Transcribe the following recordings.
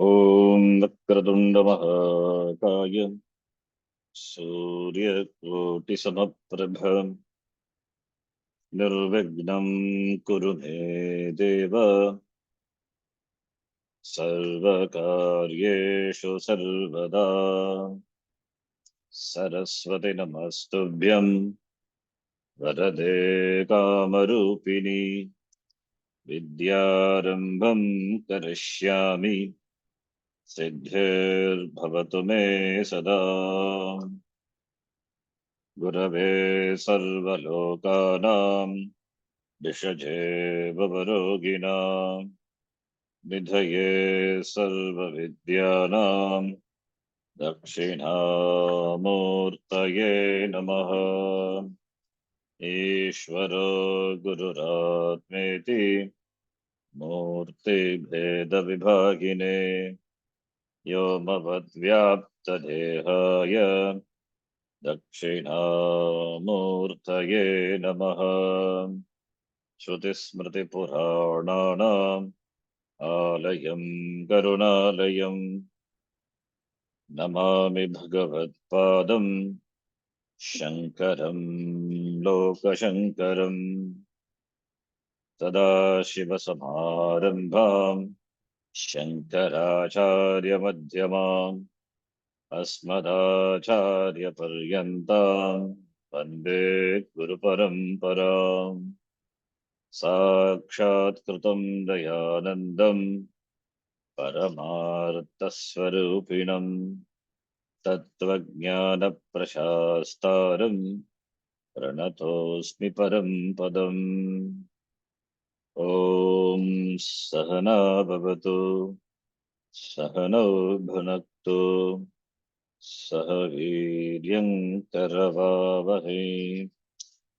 ॐ वक्रतुण्डमहाकाय सूर्यकोटिसमप्रभ निर्विघ्नं कुरु मे देव सर्वकार्येषु सर्वदा। सरस्वती नमस्तुभ्यं वरदे कामरूपिणि विद्यारम्भं करिष्यामि सिद्धिर्भवतु मे सदा। गुरवे सर्वलोकानां विषजे भवरोगिणां निधये सर्वविद्यानां दक्षिणामूर्तये नमः। ईश्वरो गुरुरात्मेति मूर्तिभेदविभागिने व्योमवद्व्याप्तदेहाय दक्षिणामूर्तये नमः। श्रुतिस्मृतिपुराणानाम् आलयं करुणालयं नमामि भगवत्पादं शङ्करं लोकशङ्करम्। सदाशिवसमारम्भां शङ्कराचार्यमध्यमाम् अस्मदाचार्यपर्यन्तां वन्दे गुरुपरम्पराम्। साक्षात्कृतं दयानन्दं परमार्थस्वरूपिणं तत्त्वज्ञानप्रशास्तारं प्रणतोऽस्मि परं पदम्। ॐ सहना भवतु सहनौ भुनक्तु सह वीर्यं करवावहै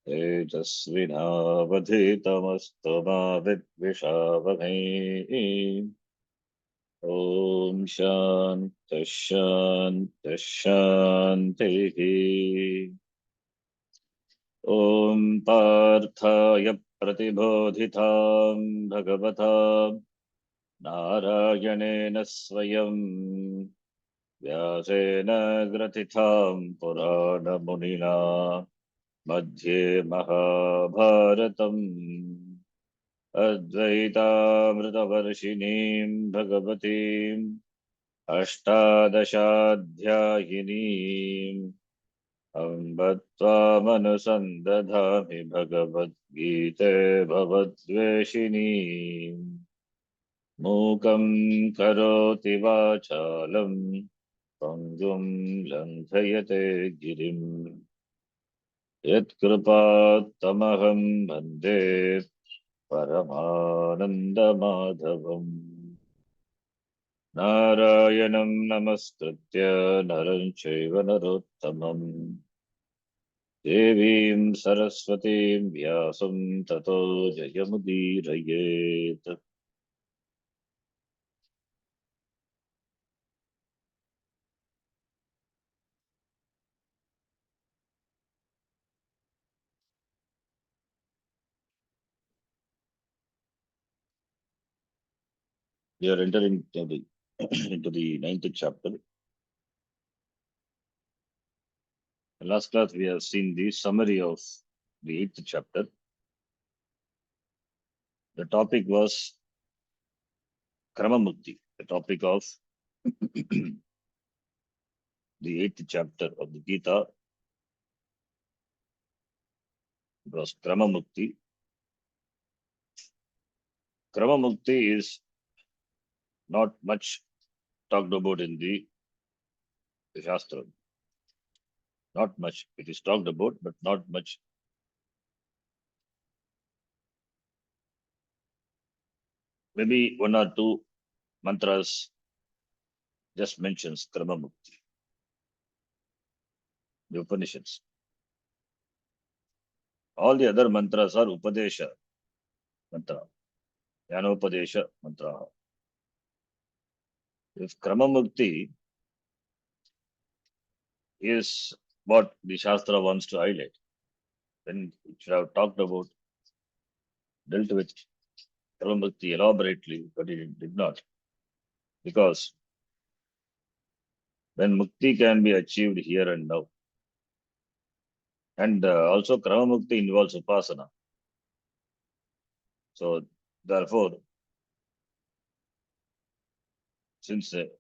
तेजस्विनावधीतमस्तु मा विद्विषावहै। ॐ शान्तिः शान्तिः शान्तिः। ॐ पार्थाय प्रतिबोधितां भगवता नारायणेन स्वयं व्यासेन ग्रथितां पुराणमुनिना मध्ये महाभारतम् अद्वैतामृतवर्षिणीं भगवतीम् अष्टादशाध्यायिनीम् अम्ब त्वामनुसन्दधामि भगवद्गीते भवद्वेषिणीम्। मूकं करोति वाचालं पङ्गुं लङ्घयते गिरिम् यत्कृपात्तमहं वन्दे परमानन्दमाधवम्। नारायणं नमस्कृत्य नरं चैव नरोत्तमम् देवीं सरस्वतीं व्यासं ततो जयमुदीरयेत्। We are entering into the ninth chapter. In last class, we have seen the summary of the eighth chapter. The topic was Kramamukti, the topic of the eighth chapter of the Gita. It was Kramamukti. Kramamukti is not much talked about in the Shastra. Not much. It is talked about, but not much. Maybe one or two mantras just mentions Kramamukti. The Upanishads. All the other mantras are Upadesha mantra, Jnanopadesha mantra. If Kramamukti is what the Shastra wants to highlight, then it should have talked about, dealt with Kramamukti elaborately, but it did not. Because when mukti can be achieved here and now, and also krama mukti involves upasana. So therefore, since the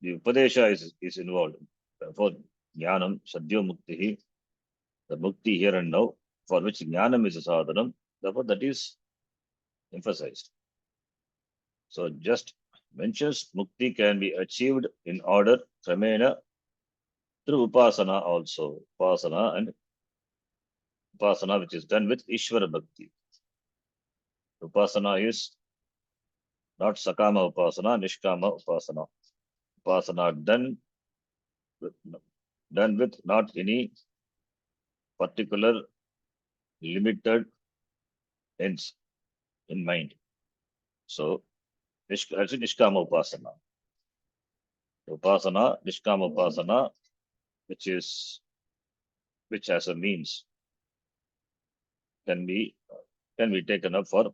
upadesha is involved, therefore jnanam sadhyo mukti, the mukti here and now, for which jnanam is a sadhanam, therefore that is emphasized. So just mentions mukti can be achieved in order kramena through upasana also. Upasana which is done with Ishvara Bhakti. Upasana is not Sakama Upasana, Nishkama Upasana. Upasana with, done with not any particular limited ends in mind. So, actually Nishkama Upasana. Upasana, Nishkama Upasana, which as a means can be taken up for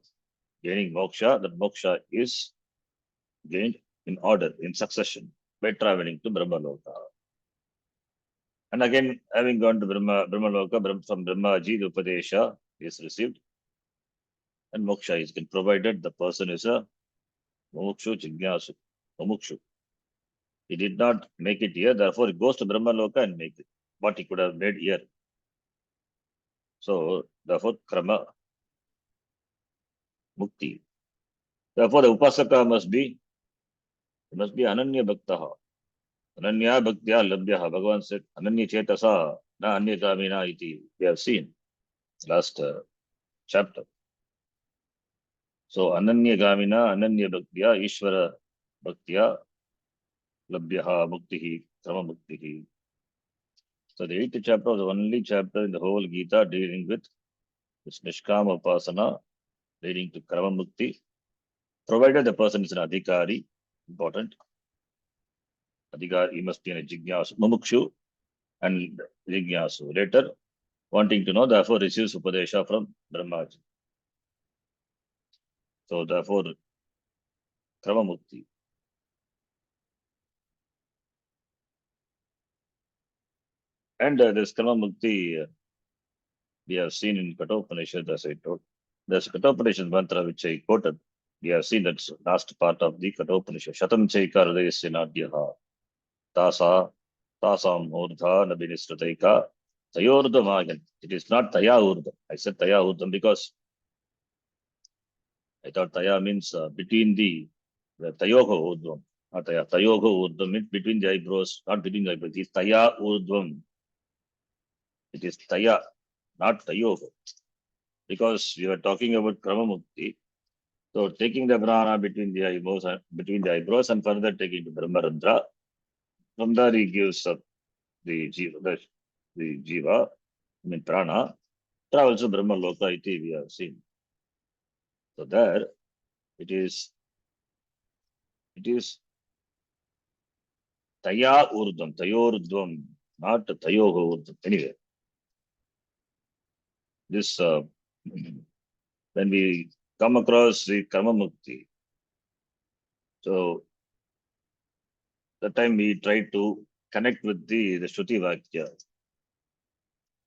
gaining moksha. That moksha is gained in order, in succession, by traveling to Brahmaloka. And again, having gone to Brahmaloka, from Brahmaji, the Upadesha is received, and moksha is given, provided the person is a Mumukshu Jignasu, Mumukshu. He did not make it here, therefore he goes to Brahmaloka and make it, what he could have made here. So, therefore, Krama Mukti. Therefore, the Upasaka must be Ananya Bhaktaha. Ananya Bhaktya Labhyaha. Bhagavan said, Ananya Chetasa, na Anya Kamina iti. We have seen last chapter. So, Ananya Kamina, Ananya Bhaktya, Ishvara Bhaktya, Labhyaha Muktihi, Krama Muktihi. So, the 8th chapter was the only chapter in the whole Gita dealing with this Nishkama Upasana, leading to Krama Mukti, provided the person is an Adhikari, important. Adhikari, he must be a Jignasu, Mumukshu, and Jignasu. Later, wanting to know, therefore receives Upadesha from Brahmaji. So therefore, Krama Mukti. And this Krama Mukti, we have seen in Kathopanishad, as I told. There's Kathopanishad mantra which I quoted. We have seen that last part of the Kathopanishad. Shatam Chaika Hridayasya Nadyaha. Tasam Urdha Nabinistataika. Tayurdhamagan. It is not Taya Urdha. I said Taya Urdham because I thought Taya means between the Tayoho Urdhvam. Not Taya. Tayoho Urdhvam means between the eyebrows, not between the eyebrows. It is Taya Urdhvam. It is Taya, not Tayoho. Because we were talking about Krama Mukti. So taking the prana between the eyebrows and further taking to Brahmarandra. From there he gives up the jiva, I mean prana, travels to Brahma Loka iti we have seen. So there it is Taya Urdhvam, Tayorudhvam, not Tayoho Urdhvam. Anyway, this when we come across the Karma Mukti, so that time we try to connect with the Shruti Vakya.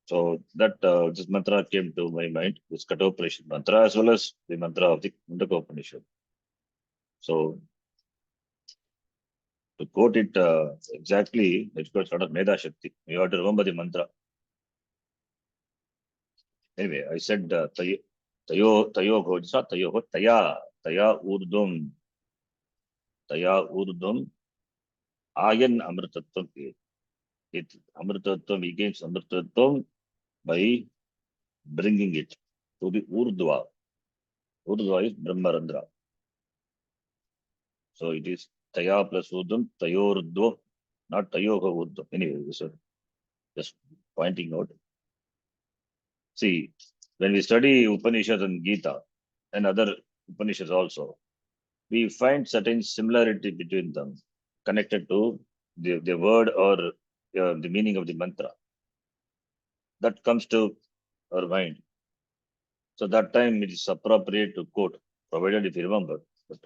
So that this mantra came to my mind, this Kathopanishad mantra, as well as the mantra of the Mundakopanishad. So to quote it exactly, let's go start of Meda Shakti. You have to remember the mantra. Anyway, I said Tayo, it's not Tayo, Taya Urdhvam, Ayan Amritattvam. It Amritattvam, he gains Amritattvam by bringing it to the Urdhva. Urdhva is Brahmarandra. So it is Taya plus Urdhvam, Tayorudhvam, not Tayoga Urdhvam. Anyway, so just pointing out. See, when we study Upanishads and Gita and other Upanishads also, we find certain similarity between them connected to the word or the meaning of the mantra. That comes to our mind. So that time it is appropriate to quote, provided if you remember. But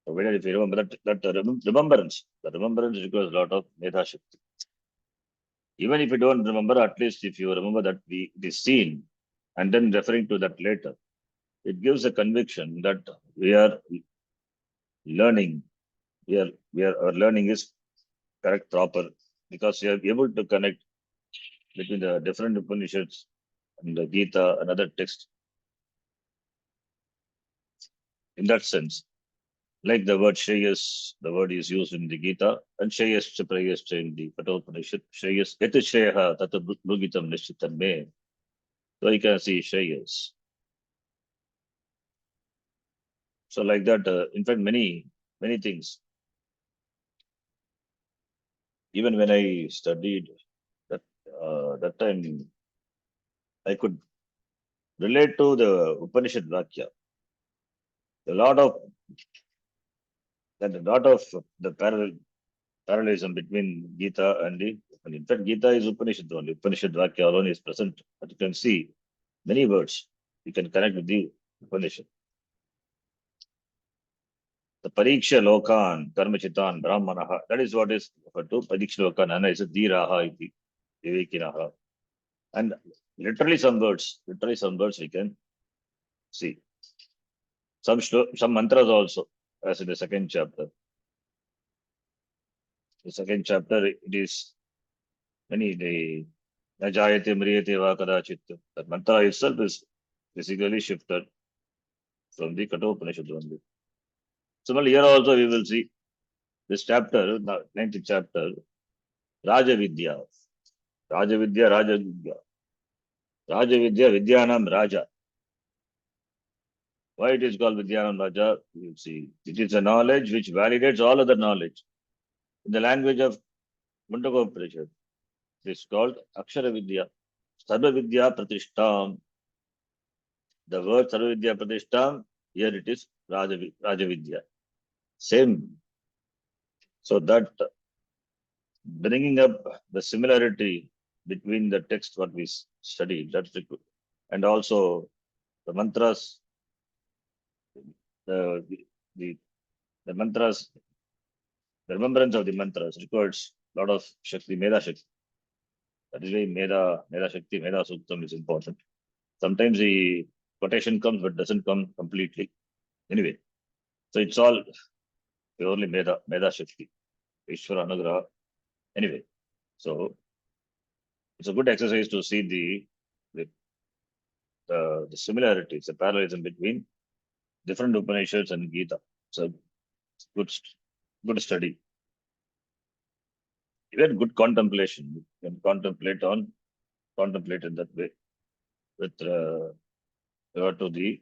Provided if you remember remembrance, the remembrance requires a lot of Medha Shakti. Even if you don't remember, at least if you remember that it is seen and then referring to that later, it gives a conviction that we are learning. Our learning is correct, proper, because we are able to connect between the different Upanishads and the Gita and other texts in that sense. Like the word Shreyas, the word is used in the Gita, and Shreyas Prayas in the Kathopanishad. Shreyas, Yat Shreyaha, Tata Bhugitam Nishchitam Me. So you can see Shreyas. So like that, in fact, many things. Even when I studied that time, I could relate to the Upanishad Vakya. A lot of the parallelism between Gita and and in fact, Gita is Upanishad only. Upanishad Vakya alone is present. But you can see many words you can connect with the Upanishad. The Pariksha Lokan, Karmachitan, Brahmanaha, that is what is referred to. Pariksha Lokan, Anna is a Dhiraha, iti, Vivekinaha. And literally some words we can see. Some mantras also, as in the second chapter. The second chapter, it is the Najayate Mriyate Va Kadachit. That mantra itself is basically shifted from the Kathopanishad only. Similarly, here also we will see this chapter, the 9th chapter, Rajavidya. Rajavidya. Rajavidya, Vidyanam Raja. Why it is called Vidyanam Raja? You will see. It is a knowledge which validates all other knowledge. In the language of Mundakopanishad, it is called Akshara Vidya. Sarva Vidya Pratishtam. The word Sarva Vidya Pratishtam, here it is Rajavidya. Same. So that bringing up the similarity between the text what we studied, that's the good. And also the mantras, the, the, the mantras, the remembrance of the mantras requires a lot of Shakti, Medha Shakti. That is why Medha Shakti, Medha Suktam is important. Sometimes the quotation comes but doesn't come completely. Anyway, so it's all purely Medha Shakti, Ishvara Anugraha. Anyway, so it's a good exercise to see the similarities, the parallelism between different Upanishads and Gita. So good study. Even good contemplation. You can contemplate in that way with regard to the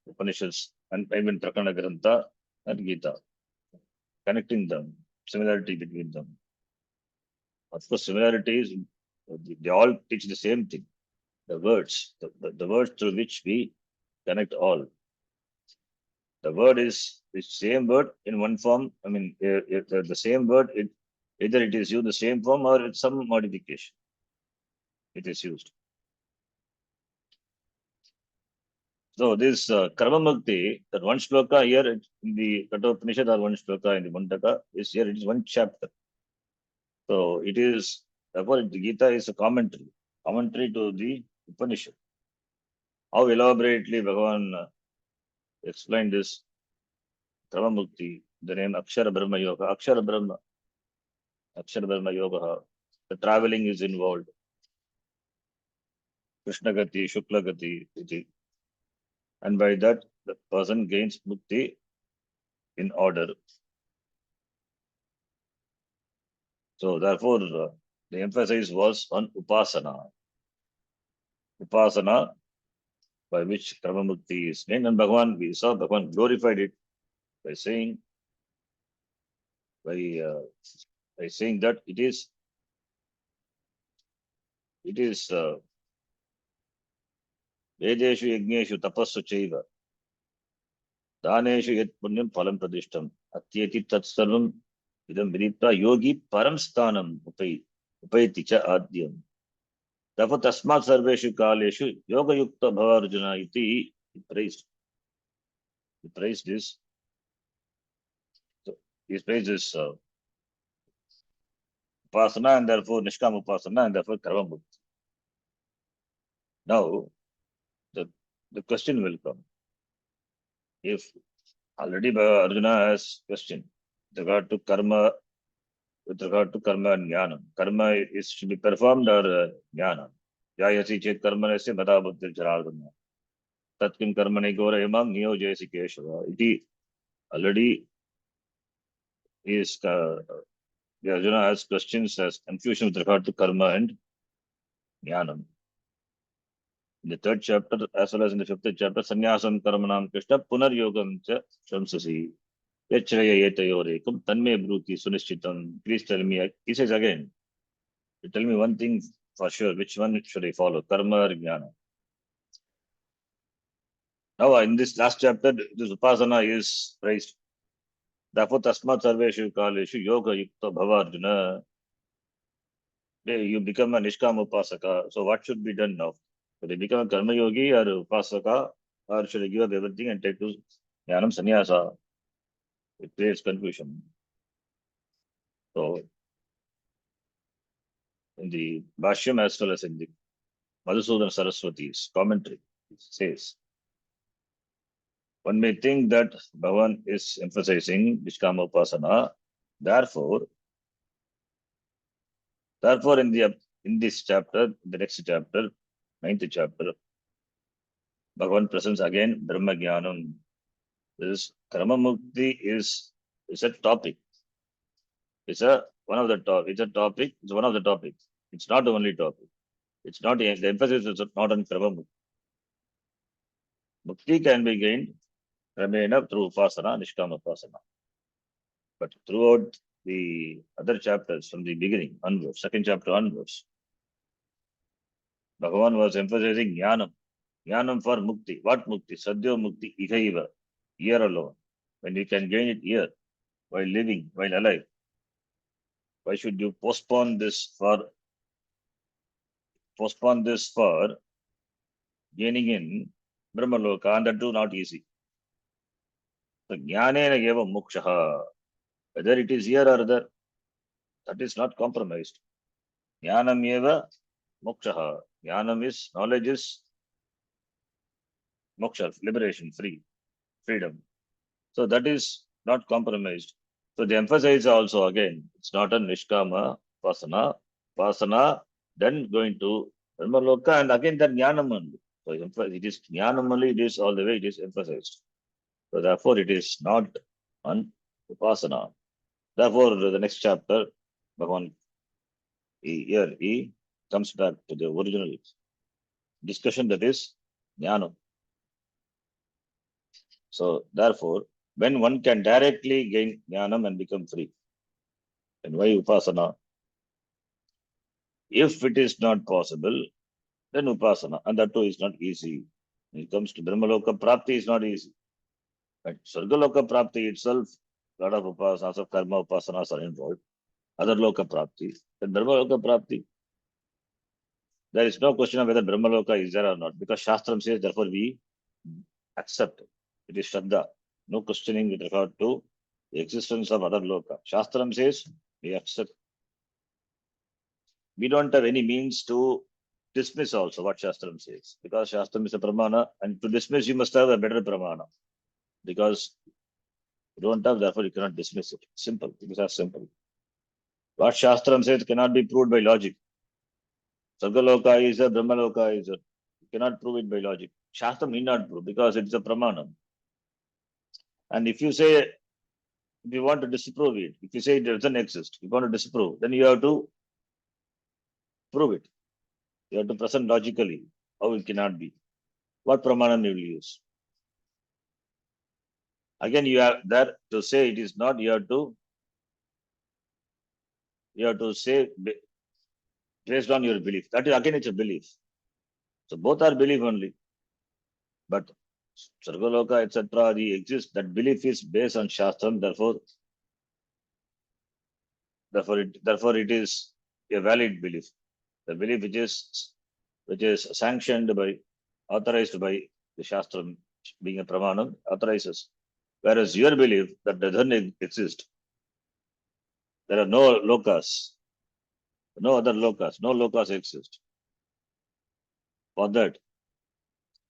Upanishads and even Prakana Grantha and Gita, connecting them, similarity between them. Of course, similarities, they all teach the same thing. The words, the words through which we connect all. The word is the same word in one form. I mean, the same word, either it is used the same form or it's some modification. It is used. So this Karma Mukti, that one shloka here in the Kathopanishad or one shloka in the Mundaka is here, it is one chapter. So it is, therefore the Gita is a commentary to the Upanishad. How elaborately Bhagavan explained this Karma Mukti, the name Akshara Brahma Yoga, Akshara Brahma Yoga, the traveling is involved. Krishna Gati, Shukla Gati, iti. And by that the person gains mukti in order. So therefore, the emphasis was on upasana. Upasana by which karma mukti is named, and we saw Bhagavan glorified it by saying, that it is Vedeshu Yajneshu Tapassu Chaiva Daneshu Yat Punyam Phalam Pradishtam Atyeti Tat Sarvam Idam Vidipta Yogi Param Sthanam Upayati Cha Adyam. Therefore, Tasmat Sarveshu Kaleshu Yoga Yukta Bhavarjuna iti praised. He praised this. His page is Upasana and therefore Nishkam Upasana and therefore Karma Mukti. Now, the question will come. If already Arjuna has question with regard to karma, with regard to karma and jnana. Karma is should be performed or jnana. Jayasi chet karmanasya mata buddhir jarardana. Tatkim karmane gora imam niyojayasi keshava. It already is the Arjuna has questions, has confusion with regard to karma and jnana. In the third chapter as well as in the fifth chapter, sannyasam karmanam krishna punar yogam cha shamsasi. Yachraya yetayorekam tanme bruti sunischitam. Please tell me, he says again, tell me one thing for sure, which one should I follow, karma or jnana? Now, in this last chapter, this upasana is praised. Therefore, tasmat sarveshu kaleshu yoga yukta bhava Arjuna. You become a nishkam upasaka. So, what should be done now? Should I become a karma yogi or upasaka, or should I give up everything and take to jnanam sannyasa? It creates confusion. So, in the Bhashyam as well as in the Madhusudana Saraswati's commentary, it says, one may think that Bhavan is emphasizing Nishkama Upasana. Therefore, in this chapter, the next chapter, ninth chapter, Bhagavan presents again Brahma Jnanam. This Karma Mukti is a topic. It's one of the topic. It's a topic. It's one of the topics. It's not the only topic. It's not the emphasis is not on Karma Mukti. Mukti can be gained through Upasana, Nishkama Upasana. But throughout the other chapters from the beginning onwards, second chapter onwards, Bhagavan was emphasizing Jnanam. Jnanam for Mukti. What Mukti? Sadhya Mukti Ihaiva. Here alone. When you can gain it here, while living, while alive. Why should you postpone this for gaining in Brahmaloka? And that too not easy. So Jnanena eva mokshaha. Whether it is here or there, that is not compromised. Jnanam eva mokshaha. Jnanam is, knowledge is moksha, liberation, freedom. So that is not compromised. So the emphasis also again, it's not a Nishkama Pasana, then going to Brahmaloka and again that Jnanam only. So it is Jnanam only, it is all the way, it is emphasized. So therefore it is not on Upasana. Therefore the next chapter, Bhagavan, he comes back to the original discussion, that is Jnanam. So therefore, when one can directly gain jnanam and become free, then why upasana? If it is not possible, then upasana, and that too is not easy. When it comes to Brahmaloka Prapti, is not easy. But Sargaloka Prapti itself, a lot of upasanas of karma upasanas are involved. Other Loka Prapti, then Brahmaloka Prapti. There is no question of whether Brahmaloka is there or not, because Shastram says, therefore we accept it. It is Shraddha. No questioning with regard to the existence of other Loka. Shastram says, we accept. We don't have any means to dismiss also what Shastram says, because Shastram is a Pramana, and to dismiss you must have a better Pramana. Because you don't have, therefore you cannot dismiss it. Simple. It is as simple. What Shastram says cannot be proved by logic. Sargaloka is a, Brahmaloka is a. You cannot prove it by logic. Shastram need not prove because it is a Pramana. And if you say, if you want to disprove it, if you say it doesn't exist, you want to disprove, then you have to prove it. You have to present logically how it cannot be. What Pramana you will use? Again, you have there to say it is not, you have to say based on your belief. That is again, it's a belief. So both are belief only. But Sargaloka, etc., the exist, that belief is based on Shastram, therefore it is a valid belief. The belief which is sanctioned by, authorized by the Shastram, being a Pramanam, authorizes. Whereas your belief that doesn't exist, There are no lokas, no other lokas, no lokas exist. For that,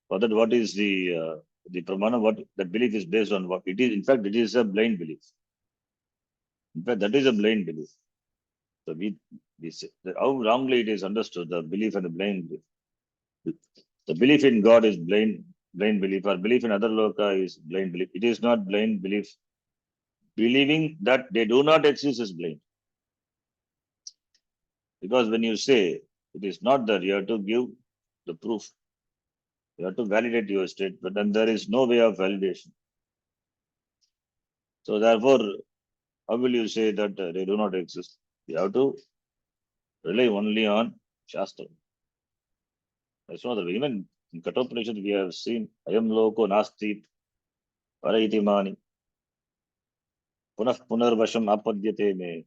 what is the pramana? What that belief is based on? What it is? In fact, it is a blind belief. In fact, that is a blind belief. So we say that how wrongly it is understood, the belief and the blind belief. The belief in God is blind belief, or belief in other loka is blind belief. It is not blind belief. Believing that they do not exist is blind. Because when you say it is not there, you have to give the proof. You have to validate your statement, and there is no way of validation. So therefore, how will you say that they do not exist? You have to rely only on Shastra. That's not the way. Even in Kathopanishad, we have seen Ayam Loko Nasti Paraiti Mani Punah Punarvasham Apadyate Me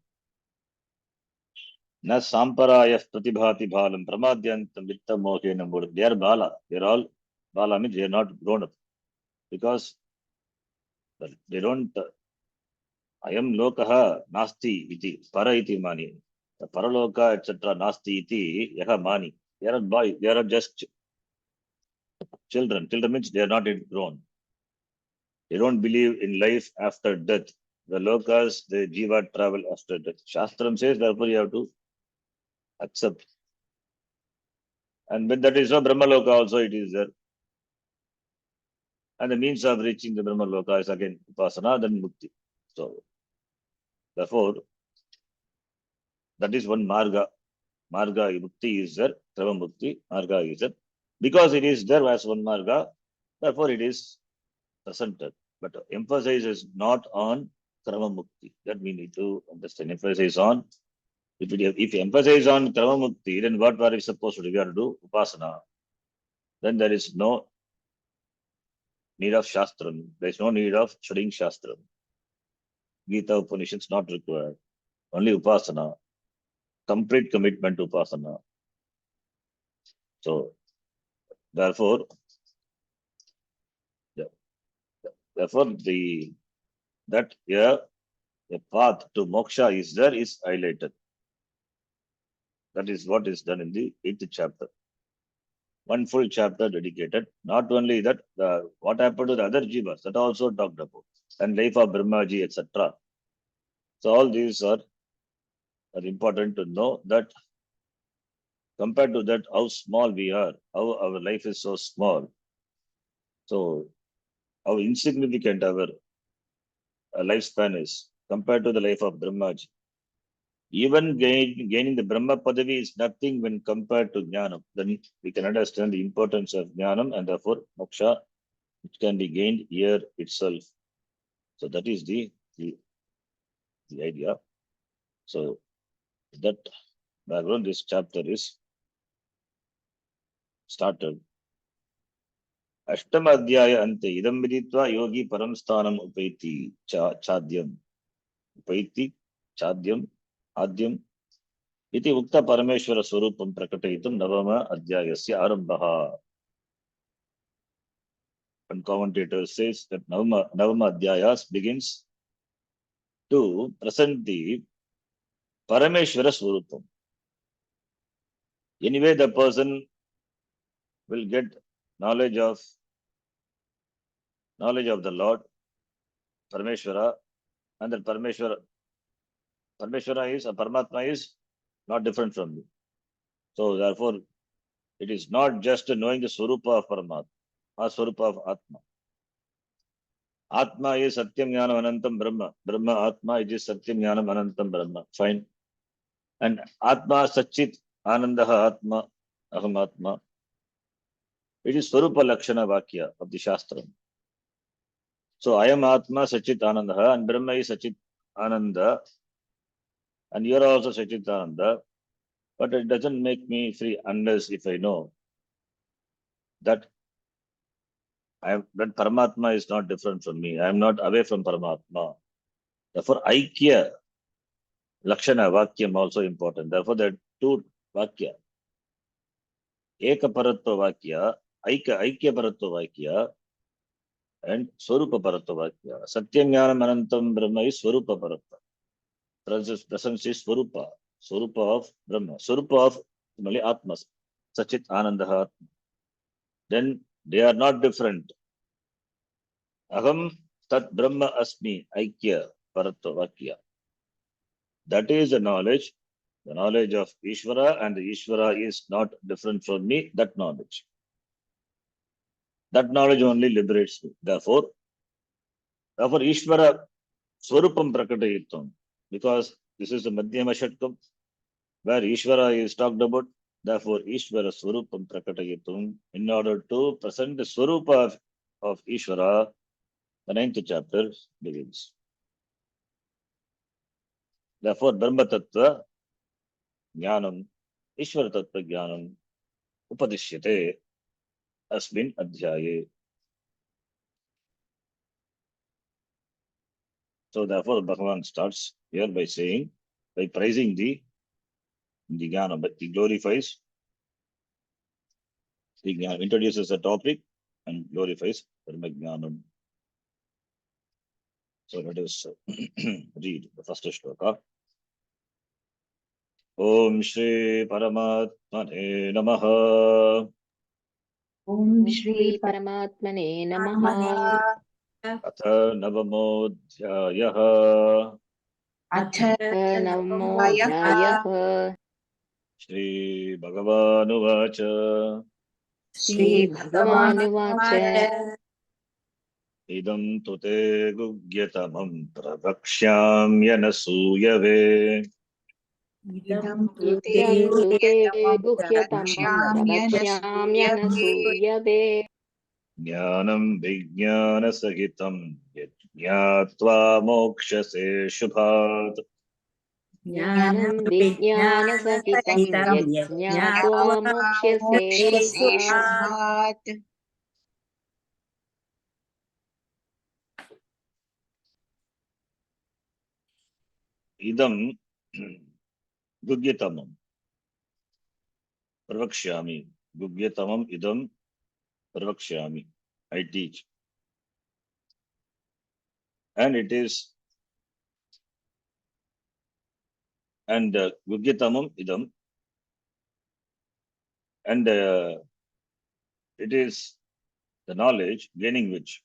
Na Samparaya Pratibhati Bhalam Pramadyantam Vitta Mohenam Buddha. They are Bala. They are all Bala means they are not grown up. Because they don't Ayam Lokaha Nasti iti Para iti Mani. The Paraloka, etc. Nasti iti Yaha Mani. They are boys, they are just children. Children means they are not yet grown. They don't believe in life after death. The lokas, the jiva travel after death. Shastram says, therefore you have to accept. And when that is so, Brahma Loka also it is there. And the means of reaching the Brahma Loka is again Upasana, then Mukti. So, therefore, that is one Marga. Marga Mukti is there, Krama Mukti, Marga is there. Because it is there as one Marga, therefore it is presented. But emphasis is not on Krama Mukti. That we need to understand. Emphasis on, if you emphasize on Krama Mukti, then what are we supposed to do? We have to do Upasana. Then there is no need of Shastram. There is no need of studying Shastram. Gita Upanishads not required. Only Upasana. Complete commitment to Upasana. So, therefore, that here a path to moksha is there is highlighted. That is what is done in the 8th chapter. One full chapter dedicated. Not only that, what happened to the other jivas, that also talked about. And life of Brahmaji, etc. So all these are important to know that compared to that, how small we are, how our life is so small. So how insignificant our lifespan is compared to the life of Brahmaji. Even gaining the Brahma Padavi is nothing when compared to Jnanam. Then we can understand the importance of Jnanam and therefore moksha, which can be gained here itself. So that is the idea. So that background, this chapter is started. Ashtama Adhyaya Ante Idam Viditva Yogi Param Sthanam Upaiti Chadyam. Upaiti Chadyam Adyam Iti Ukta Parameshwara Swarupam Prakatayitum Navama Adhyayasya Arambhaha. One commentator says that Navama Adhyayas begins to present the Parameshwara Swarupam. Anyway, the person will get knowledge of the Lord, Parameshwara, and that Parameshwara is, a Paramatma is not different from you. So therefore, it is not just knowing the Swarupa of Paramatma, or Swarupa of Atma. Atma is Satyam Jnanam Anantam Brahma. Brahma Atma, it is Satyam Jnanam Anantam Brahma. Fine. And Atma Satchit Anandaha Atma Aham Atma. It is Swarupa Lakshana Vakya of the Shastra. So I am Atma Sachit Ananda and Brahma is Sachit Ananda and you are also Sachit Ananda, but it doesn't make me free unless if I know that that Paramatma is not different from me. I am not away from Paramatma. Therefore, Aikya Lakshana Vakyam also important. Therefore, there are two Vakya. Eka Paratva Vakya, Aikya Paratva Vakya, and Swarupa Paratva Vakya. Satyam Jnanam Anantam Brahma is Swarupa Paratva. presence is Swarupa. Swarupa of Brahma. Swarupa of only Atmas. Sachit Anandaha. Then they are not different. Aham Tat Brahma Asmi Aikya Paratva Vakya. That is the knowledge of Ishvara, and the Ishvara is not different from me, that knowledge. That knowledge only liberates me. Therefore, Ishvara Swarupam Prakatayitam, because this is the Madhyama Shatkam, where Ishvara is talked about. Therefore, Ishvara Swarupam Prakatayitam, in order to present the Swarupa of Ishvara, the 9th chapter begins. Therefore, Brahma Tattva Jnanam, Ishvara Tattva Jnanam, Upadishyate Asmin Adhyaye. So therefore, Bhagavan starts here by saying, by praising the Jnana, but he glorifies the Jnana, introduces the topic and glorifies Brahma Jnanam. So let us read the first shloka. Om Shri Paramatmane Namaha. Om Shri Paramatmane Namaha. Atha Navamodhyayaha. Atha Navamodhyayaha. Shri Bhagavanuvacha. Shri Bhagavanuvacha. Idam tute gugyatamam pravakshyamyanasuyave. Idam tute guhyatamam pravakshyamyanasuyave. Jnanam vijnanasahitam yajñātvā mokṣase shubhat. Jnanam vijnanasahitam yajñātvā mokṣyase shubhat. Idam gugyatamam pravakshyami. Gugyatamam idam pravakshyami. I teach. And it is, and gugyatamam idam, and it is the knowledge gaining which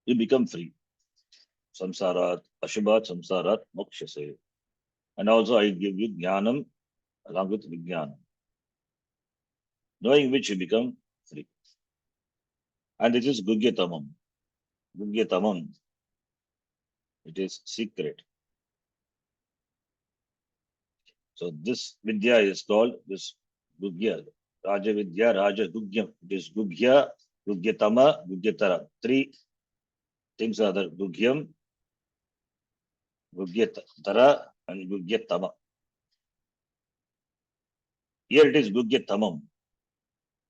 you become free. Samsarat, Ashubhat Samsarat Mokshase. And also I give you Jnanam along with Vijnanam, knowing which you become free. And it is Gugyatamam. Gugyatamam. It is secret. So this Vidya is called this Gugya. Raja Vidya, Raja Gugyam. It is Gugya, Gugyatama, Gugyatara. 3 things are there. Gugyam, Gugyatara, and Gugyatama. Here it is Gugyatamam.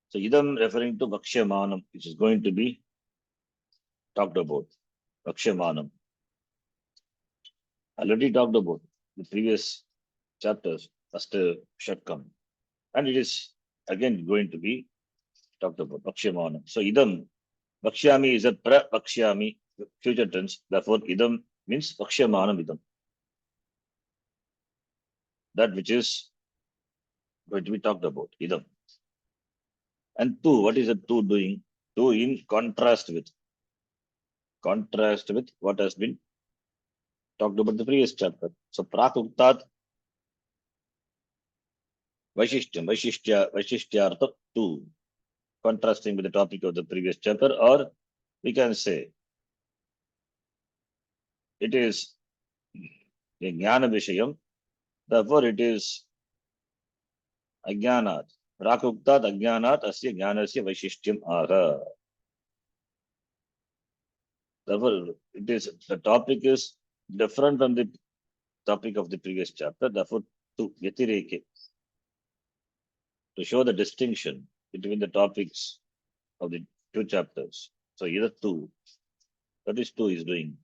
So idam referring to Vakshamanam, which is going to be talked about. Vakshamanam. Already talked about the previous chapters, first Shatkam. And it is again going to be talked about. Vakshamanam. So idam, Vakshyami is a pra-Vakshyami, future tense. Therefore, idam means Vakshamanam idam. That which is going to be talked about. Idam. And 2, what is the 2 doing? 2 in contrast with what has been talked about the previous chapter. So Prakuktat Vaishishtyartha 2, contrasting with the topic of the previous chapter, or we can say it is a Jnana Vishayam, therefore it is Ajnanat. Prakuktat Ajnanat Asya Jnanasya Vaishishtyam Aha. Therefore, it is, the topic is different from the topic of the previous chapter. Therefore, to Yatireke, to show the distinction between the topics of the 2 chapters. So either 2, that is 2 is doing.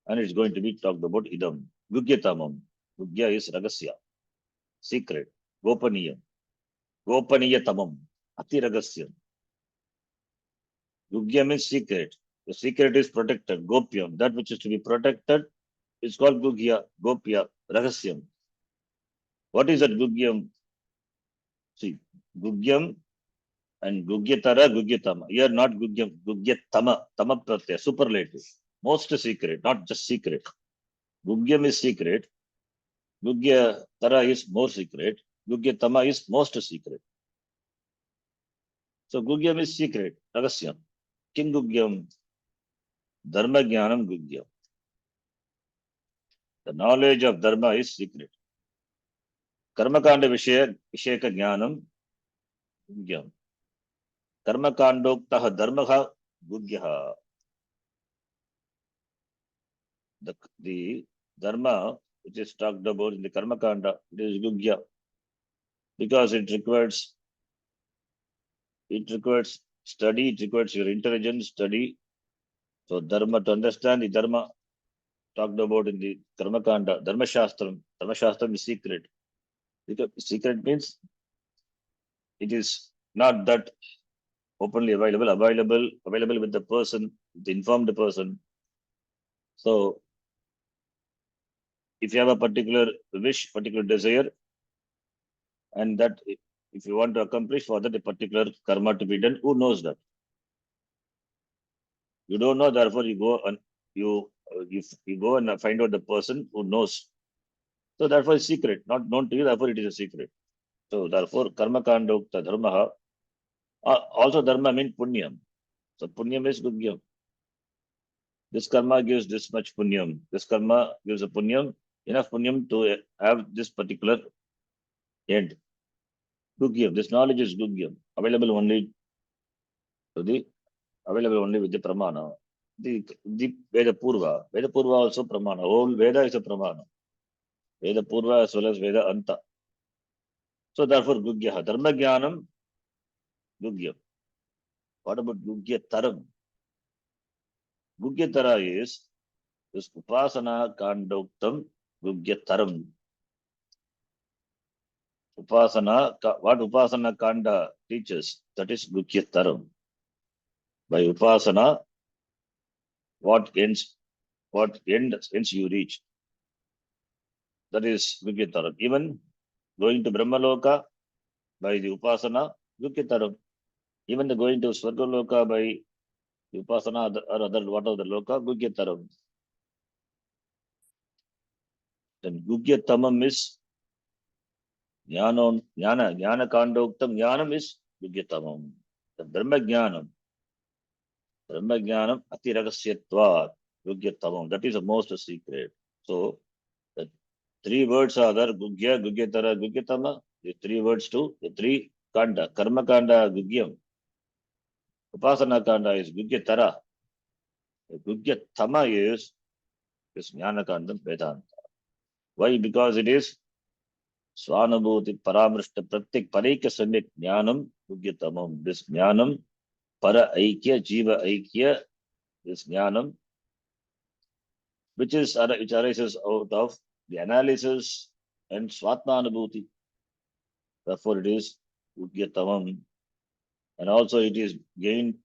And it's going to be talked about idam. Gugyatamam. Gugya is ragasya, secret, gopaniyam. Gopaniyatamam, ati ragasya. Gugya means secret. The secret is protected, gopyam. That which is to be protected It's called Gugya, Gopya, Rahasyam. What is that Gugyam? See, Gugyam and Gugyatara, Gugyatama. Here not Gugyam, Gugyatama, Tama Pratyaya, superlative. Most secret, not just secret. Gugyam is secret. Gugyatara is more secret. Gugyatama is most secret. So Gugyam is secret, Ragasyam. Kim Gugyam? Dharma Jnanam Gugyam. The knowledge of Dharma is secret. Karmakanda Visheka Jnanam Gugyam. Karmakandoktaha Dharmaha Gugyaha. The Dharma which is talked about in the Karmakanda, it is Gugya. Because it requires study, it requires your intelligence, study. So Dharma, to understand the Dharma talked about in the Karmakanda, Dharma Shastram is secret. Because secret means it is not that openly available with the person, the informed person. So if you have a particular wish, particular desire, and that if you want to accomplish for that a particular karma to be done, who knows that? You don't know, therefore you go and you go and find out the person who knows. So therefore it's secret, not known to you, therefore it is a secret. So therefore karma kandokta dharmaha. Also dharma means punyam. So punyam is gugyam. This karma gives this much punyam. This karma gives a punyam, enough punyam to have this particular end. Gugyam. This knowledge is gugyam. Available only with the pramana. The Veda Purva. Veda Purva also pramana. Whole Veda is a pramana. Veda Purva as well as Veda Anta. So therefore Gugya. Dharma Jnanam Gugya. What about Gugya Taram? Gugya Tara is this Upasana Kandoktam Gugya Taram. Upasana, what Upasana Kanda teaches, that is Gugya Taram. By Upasana, what ends you reach. That is Gugya Taram. Even going to Brahmaloka by the Upasana, Gugya Taram. Even the going to Swargaloka by the Upasana or other what other Loka, Gugya Taram. Then Gugya Tamam is Jnana Kandoktam Jnanam is Gugya Tamam. The Brahma Jnanam Ati Ragasyatva Gugya Tamam. That is the most secret. So the three words are there, Gugya, Gugyatara, Gugyatama. The three words too, the three Kanda. Karma Kanda, Gugyam. Upasana Kanda is Gugyatara. The Gugyatama is Jnana Kandam Vedanta. Why? Because it is Swanabhuti Paramrishta Pratik Parika Samik Jnanam Gugyatamam. This Jnanam, Para Aikya, Jiva Aikya, this Jnanam, which arises out of the analysis and Swatmanabhuti. Therefore it is Gugyatamam. And also it is gained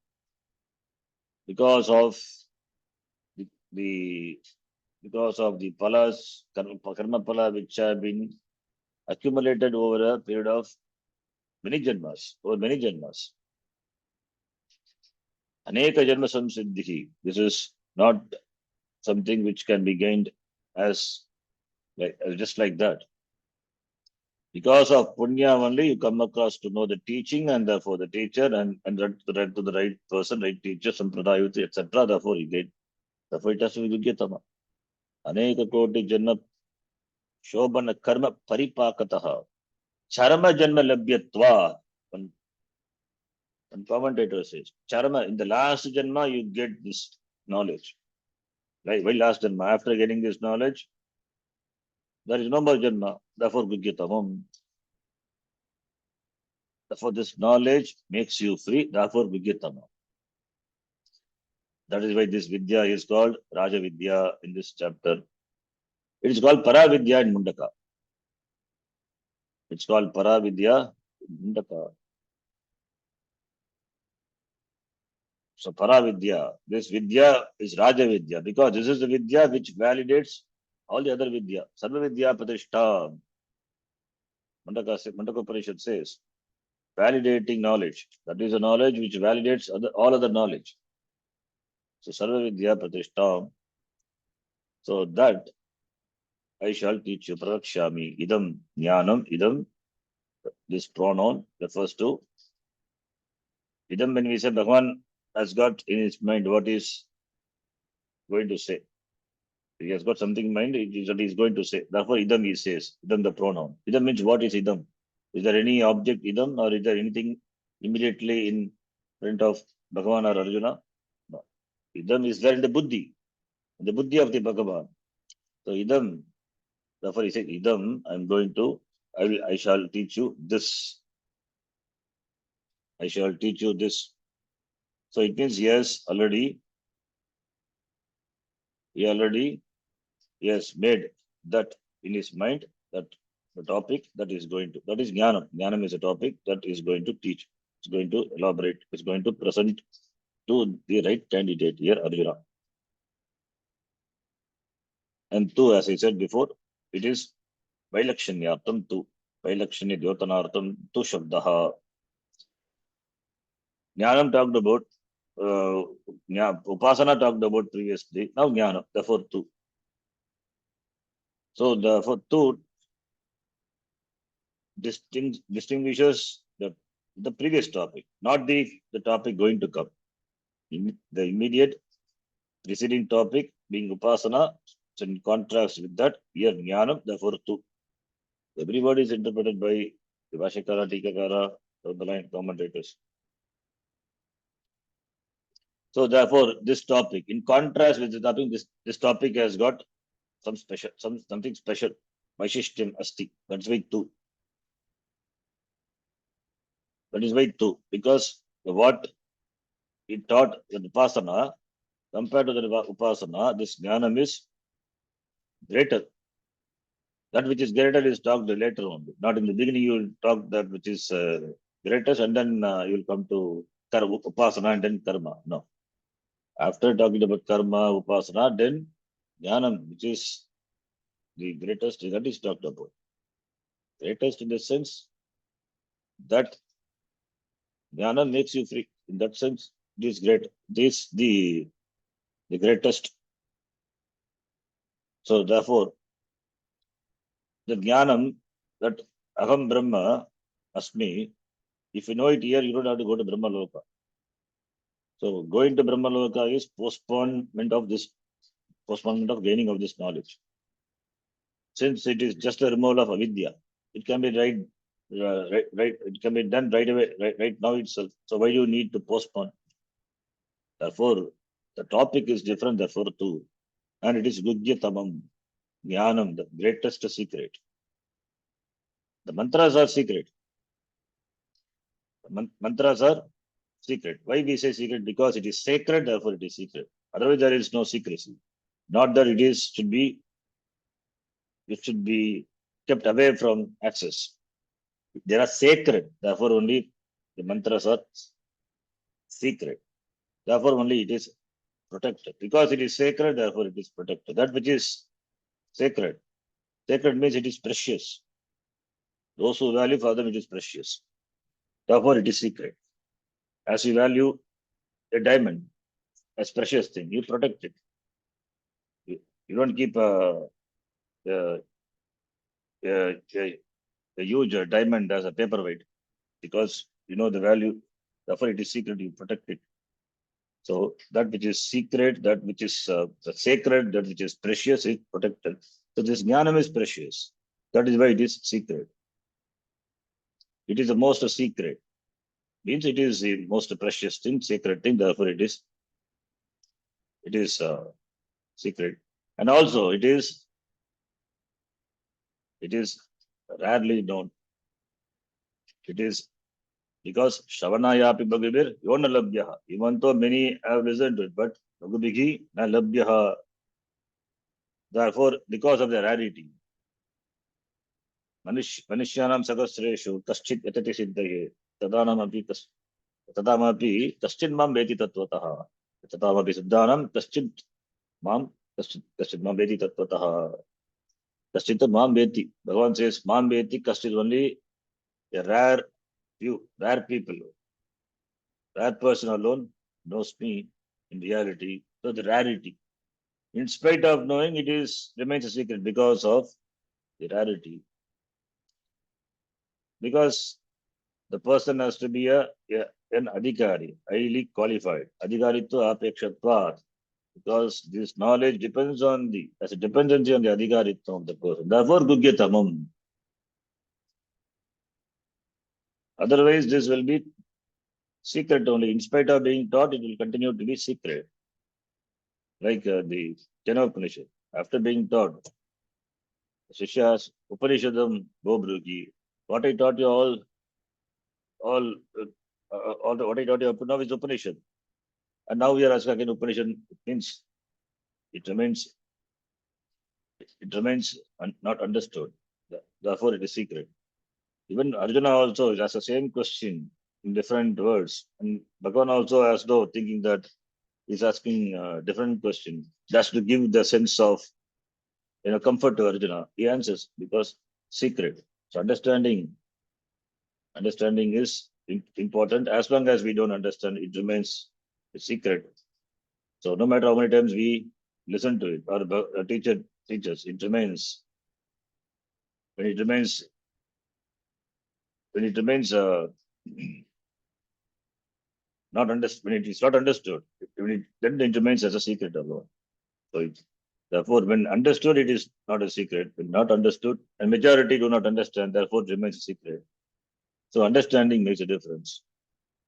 because of the palas, karma pala, which have been accumulated over a period of many janmas. Aneka janma samsiddhi. This is not something which can be gained as just like that. Because of punya only, you come across to know the teaching, and therefore the teacher and read to the right person, right teacher, sampradayuti, etc. Therefore you get. Therefore it has to be Gugyatama. Aneka koti janma shobhana karma paripakataha. Charama janma labhyatva. One commentator says, Charama, in the last janma you get this knowledge. Right? Why last janma? After getting this knowledge, there is no more janma. Therefore Gugyatamam. Therefore this knowledge makes you free. Therefore Gugyatamam. That is why this Vidya is called Raja Vidya in this chapter. It is called Paravidya in Mundaka. It's called Paravidya in Mundaka. So Paravidya, this Vidya is Raja Vidya because this is the Vidya which validates all the other vidya. Sarva vidya pratishta. Mandaka Upanishad says, validating knowledge. That is a knowledge which validates all other knowledge. So Sarva vidya pratishta. So that I shall teach you. Prarakshami. Idam jnanam. Idam. This pronoun refers to idam. When we say Bhagavan has got in his mind what is going to say. He has got something in mind, it is what he is going to say. Therefore, idam he says. Idam the pronoun. Idam means what is idam? Is there any object idam or is there anything immediately in front of Bhagavan or Arjuna? No. Idam is there in the buddhi of the Bhagavan. So idam, therefore he said, idam, I shall teach you this. I shall teach you this. So it means he already made that in his mind, that the topic that is jnanam. Jnanam is a topic that is going to teach. It's going to elaborate. It's going to present to the right candidate here, Arjuna. And two, as I said before, it is Vailakshanyartam tu. Vailakshanya Dyotanartam tu Shabdaha. Jnanam talked about, Upasana talked about previously. Now Jnanam, therefore two. So therefore two distinguishes the previous topic, not the topic going to come. The immediate preceding topic being Upasana, so in contrast with that, here Jnanam, therefore two. Everybody is interpreted by the Vashakara, Tikakara, down the line commentators. So therefore, this topic, in contrast with the topic, this topic has got something special. Vaishishtyam asti. That's why two. That is why two. Because what he taught in Upasana, compared to the Upasana, this Jnanam is greater. That which is greater is talked later only. Not in the beginning, you will talk that which is greatest, and then you will come to Upasana and then Karma. No. After talking about Karma, Upasana, then Jnanam, which is the greatest, that is talked about. Greatest in the sense that Jnana makes you free. In that sense, it is great. This the greatest. So therefore, the Jnanam that Aham Brahma Asmi, if you know it here, you don't have to go to Brahma Loka. So going to Brahma Loka is postponement of gaining of this knowledge. Since it is just a removal of avidya, it can be right, it can be done right away, right now itself. So why do you need to postpone? Therefore, the topic is different, therefore too. And it is Gudyatamam, Jnanam, the greatest secret. The mantras are secret. Mantras are secret. Why we say secret? Because it is sacred, therefore it is secret. Otherwise, there is no secrecy. Not that it should be kept away from access. They are sacred, therefore only the mantras are secret. Therefore only it is protected. Because it is sacred, therefore it is protected. That which is sacred. Sacred means it is precious. Those who value for them, it is precious. Therefore it is secret. As you value a diamond as precious thing, you protect it. You don't keep a huge diamond as a paperweight because you know the value. Therefore it is secret, you protect it. So that which is secret, that which is sacred, that which is precious is protected. So this jnanam is precious. That is why it is secret. It is the most secret. Means it is the most precious thing, sacred thing. Therefore it is secret. And also it is rarely known. It is because Shavanayapi Bhagavir Yona Labhyaha. Even though many have listened to it, but Bhagavighi na Labhyaha. Therefore, because of the rarity, Manishyanam Sakasreshu Kaschit Yatati Siddhaye Tadamapi Kaschit Mam Veti Tatvataha Tadamapi Siddhanam Kaschit Mam Kaschit Mam Veti Tatvataha. Kashchita mam veti. Bhagavan says mam veti. Kashchit only a rare few, rare people. Rare person alone knows me in reality. So the rarity. In spite of knowing, it is remains a secret because of the rarity. Because the person has to be an adhikari, highly qualified. Adhikaritva apekshatvat. Because this knowledge depends on as a dependency on the adhikaritva of the person. Therefore, gugyatamam. Otherwise, this will be secret only. In spite of being taught, it will continue to be secret. Like the Kena Upanishad. After being taught, Shishas, Upanishadam, Bobrugi. What I taught you all, what I taught you up to now is Upanishad. And now we are asking again Upanishad. It means it remains, not understood. Therefore, it is secret. Even Arjuna also asks the same question in different words. And Bhagavan also as though thinking that he's asking a different question. Just to give the sense of comfort to Arjuna. He answers because secret. So understanding is important. As long as we don't understand, it remains a secret. So no matter how many times we listen to it, or a teacher teaches, it remains when it remains not understood, when it is not understood, then it remains as a secret alone. So therefore, when understood, it is not a secret. When not understood, and majority do not understand, therefore it remains a secret. So understanding makes a difference.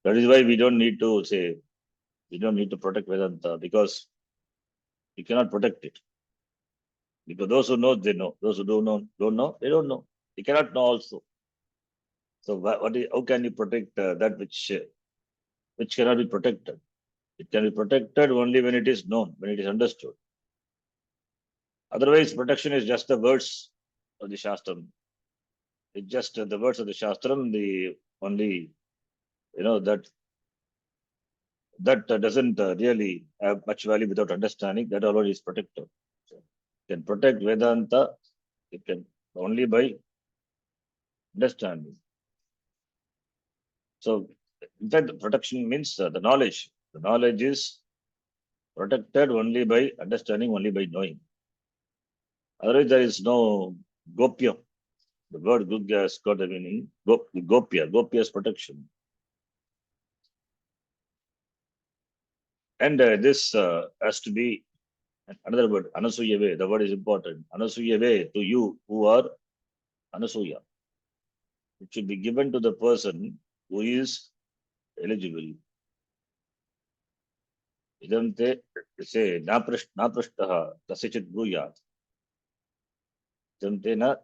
That is why we don't need to protect Vedanta, because you cannot protect it. Because those who know, they know. Those who don't know, they don't know. They cannot know also. So how can you protect that which cannot be protected? It can be protected only when it is known, when it is understood. Otherwise, protection is just the words of the Shastram. It's just the words of the Shastram, the only, that doesn't really have much value without understanding. That alone is protected. So, you can protect Vedanta, it can only by understanding. So, in fact, the protection means the knowledge. The knowledge is protected only by understanding, only by knowing. Otherwise, there is no gopya. The word gugya has got a meaning. Gopya. Gopya is protection. And this has to be another word, anasuyave. The word is important. Anasuyave, to you who are anasuya. It should be given to the person who is eligible. Idam te say naprashtaha kasichit bruyat. Idam te na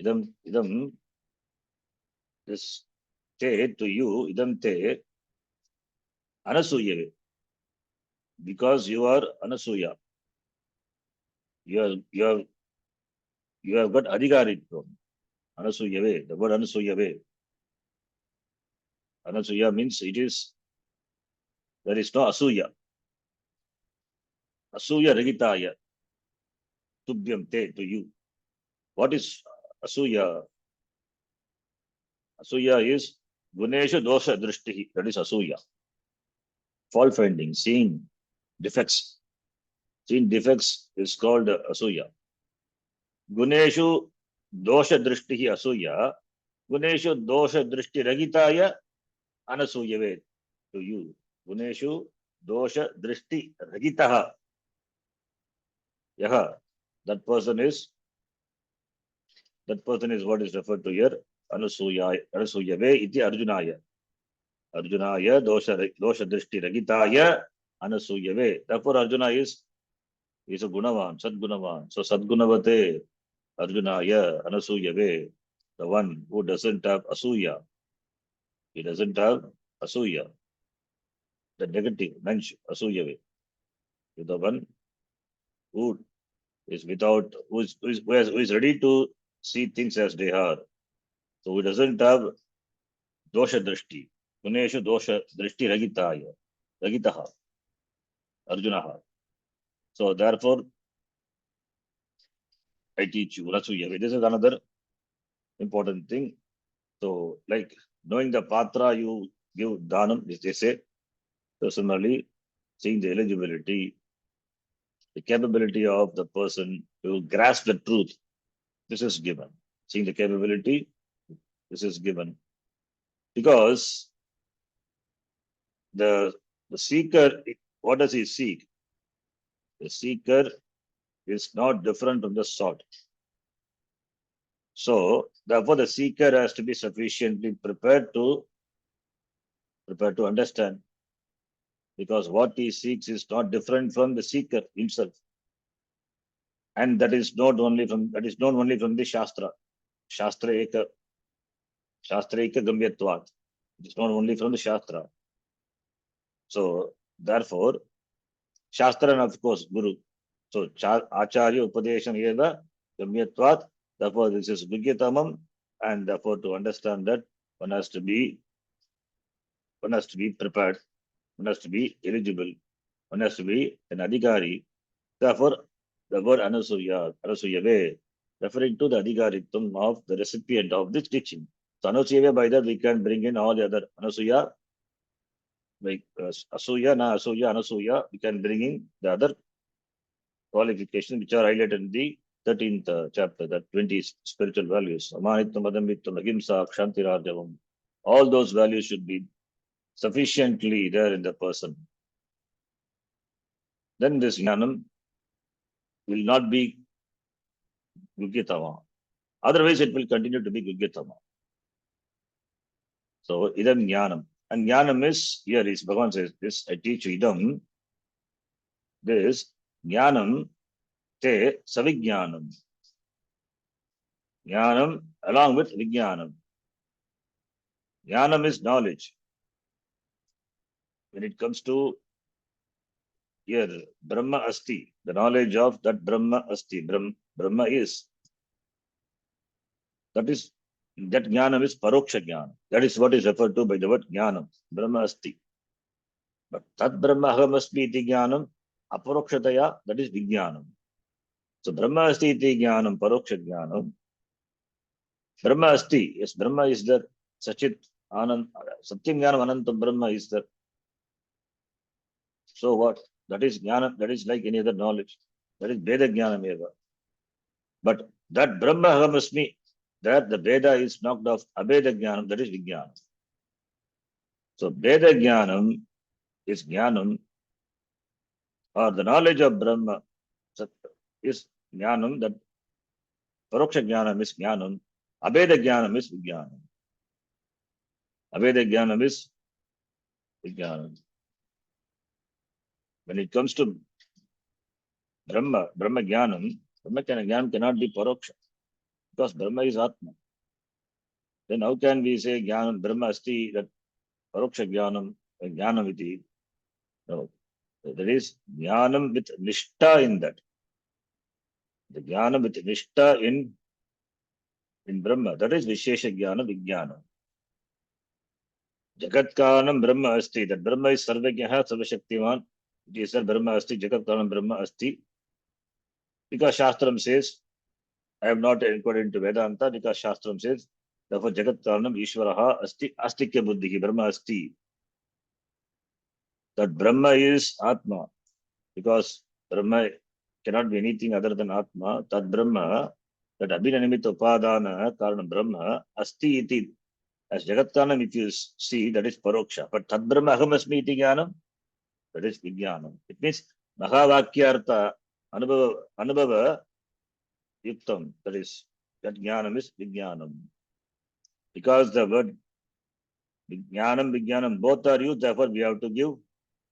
idam this te to you idam te anasuyave, because you are anasuya. You have got adhikaritvam. Anasuyave. The word anasuyave. Anasuya means there is no asuya. Asuya regitaya. Tubhyam te, to you. What is asuya? Asuya is gunesha dosha drishti. That is asuya. Fault finding, seeing defects. Seeing defects is called asuya. Guneshu dosha drishti asuya. Guneshu dosha drishti ragitaya anasuyave, to you. Guneshu dosha drishti ragitaha. Yaha. That person is what is referred to here. Anasuyave iti Arjunaya. Arjunaya dosha drishti ragitaya anasuyave. Therefore, Arjuna is a gunavan, sadgunavan. So sadgunavate Arjunaya anasuyave, the one who doesn't have asuya. He doesn't have asuya. The negative mention asuyave. The one who is without, who is ready to see things as they are. So he doesn't have dosha drishti. Guneshu dosha drishti ragitaha, Arjunaha. So therefore, I teach you. Rasuyave. This is another important thing. So, like knowing the patra, you give dhanam, as they say. So, similarly, seeing the eligibility, the capability of the person to grasp the truth, this is given. Seeing the capability, this is given. Because the seeker, what does he seek? The seeker is not different from the sought. So, therefore, the seeker has to be sufficiently prepared to understand, because what he seeks is not different from the seeker himself, and that is known only from the shastra eka gamyatvat. It is known only from the shastra. So, therefore, shastra and of course guru. So, acharya upadesham eva gamyatvat. Therefore, this is vigyatamam, and therefore, to understand that one has to be prepared, one has to be eligible, one has to be an adhikari. Therefore, the word anusuyave, referring to the adhikaritvam of the recipient of this teaching. So, anusuyave, by that we can bring in all the other anusuya, like asuya, na asuya, anasuya, we can bring in the other qualifications which are highlighted in the 13th chapter, the 20 spiritual values. Amanitvam, adambitvam, ahimsa, kshantirarjavam. All those values should be sufficiently there in the person. Then this jnanam will not be gugyatama. Otherwise, it will continue to be gugyatama. So, idam jnanam. And jnanam is, here is, Bhagavan says this, I teach you idam, this jnanam te savijnanam. Jnanam along with vijnanam. Jnanam is knowledge. When it comes to here, Brahma Asti, the knowledge of that Brahma Asti, Brahma is. That jnanam is paroksha jnana. That is what is referred to by the word jnanam, Brahma Asti. But Tat Brahma Aham Asmi iti jnanam, aparokshataya, that is vijnanam. So Brahma Asti iti jnanam, paroksha jnanam. Brahma Asti, yes, Brahma is there. Sachit, Anand, Satyam Jnanam, Anantam Brahma is there. So what? That is jnana, that is like any other knowledge. That is Veda Jnanam eva. But that Brahma Aham Asmi, that the Veda is knocked off, Abeda Jnanam, that is Vijnanam. So Veda Jnanam is Jnanam, or the knowledge of Brahma is Jnanam, that Paroksha Jnanam is Jnanam, Abeda Jnanam is Vijnanam. Abeda Jnanam is Vijnanam. When it comes to Brahma Jnanam, Brahma Jnanam cannot be Paroksha, because Brahma is Atma. Then how can we say Jnanam, Brahma Asti, that Paroksha Jnanam, Jnanam iti? No. There is Jnanam with Nishta in that. The Jnanam with Nishta in Brahma, that is Vishesha Jnana, Vijnana. Jagat Karanam Brahma Asti, that Brahma is Sarvajnaha, Sarvashaktiman. It is that Brahma Asti, Jagat Karanam Brahma Asti. Because Shastram says, I have not inquired into Vedanta, because Shastram says, therefore Jagat Karanam Ishvaraha Asti, Astikya Buddhi, Brahma Asti. That Brahma is Atma, because Brahma cannot be anything other than Atma. That Brahma, that Abhinanimita Upadana Karanam Brahma, Asti iti. As Jagat Karanam, if you see, that is Paroksha. But Tad Brahma Aham Asmi iti Jnanam, that is Vijnanam. It means Mahavakyartha Anubhava Yuktam, that is, that Jnanam is Vijnanam. Because the word Vijnanam, both are used, therefore we have to give